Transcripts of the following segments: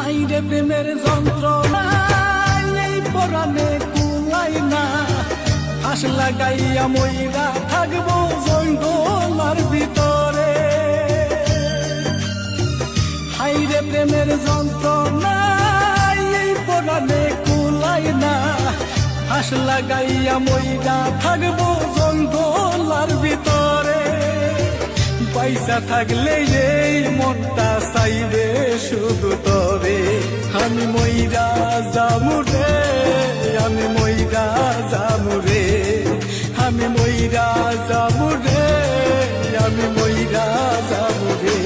হাইরে প্রেমের যন্ত্রণা এই পরাণে কুলাই না, ফাঁস লাগাইয়া মইরা থাকবো জঙ্গলার ভিতরে। হাইরে প্রেমের যন্ত্রণা এই পরাণে কুলাই না, ফাঁস লাগাইয়া মইরা থাকবো জঙ্গলার ভিতরে। পয়সা থাকলে এই মনটা চাইবে শুধু তরে, আমি মইরা যামুরে, আমি মইরা যামুরে, আমি মইরা যামুরে, আমি মইরা যামুরে।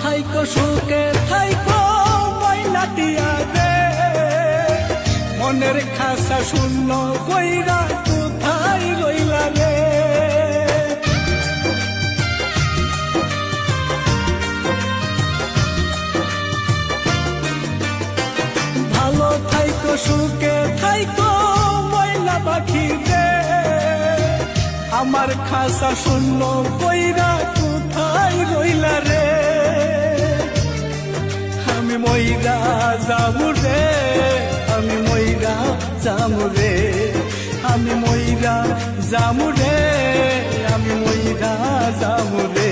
থাইকো সুখে থাইকো ময়নাটিয়া রে, মনের খাসা শূন্য কইরা কোথায় রইলা রে। ভালো থাইকো সুখে থাইকো ময়না পাখি রে, আমার খাসা শূন্য কইরা কোথায় রইলা রে। আমি মইরা যামুরে, আমি মইরা যামুরে, আমি মইরা যামুরে, আমি মইরা যামুরে।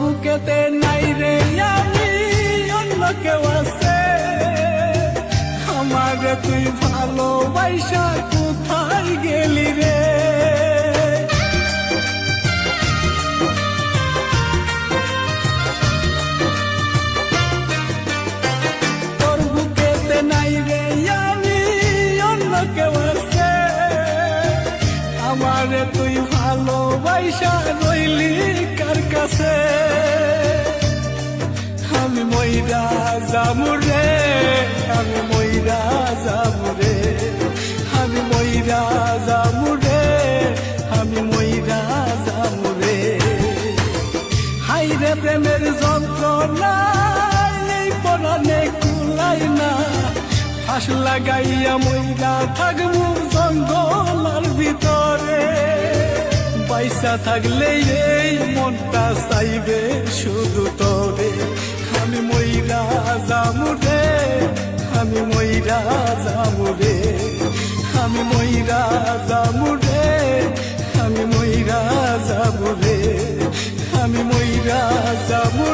বুকেতে নাই রে আমি অন্য কেউ আছে, আমার তুই ভালোবাসা কোথায় গেলি রে। তোর বুকেতে নাই রে আমি অন্য কেউ আছে, আমার তুই ভালোবাসা রইলি কার কাছে। আমি মইরা যামুরে, আমি মইরা যামুরে, আমি মইরা যামুরে, আমি মইরা যামুরে। হাইরে প্রেমের যন্ত্রণা এই পরাণে কুলাই না, ফাঁস লাগাইয়া মইরা থাকবো জঙ্গলার ভিতরে। পয়সা থাকলে এই মনটা চাইবে শুধু তরে, আমি মইরা যামুরে, আমি মইরা যামুরে, আমি মইরা যামুরে, আমি মইরা যামুরে, আমি মইরা যামুরে।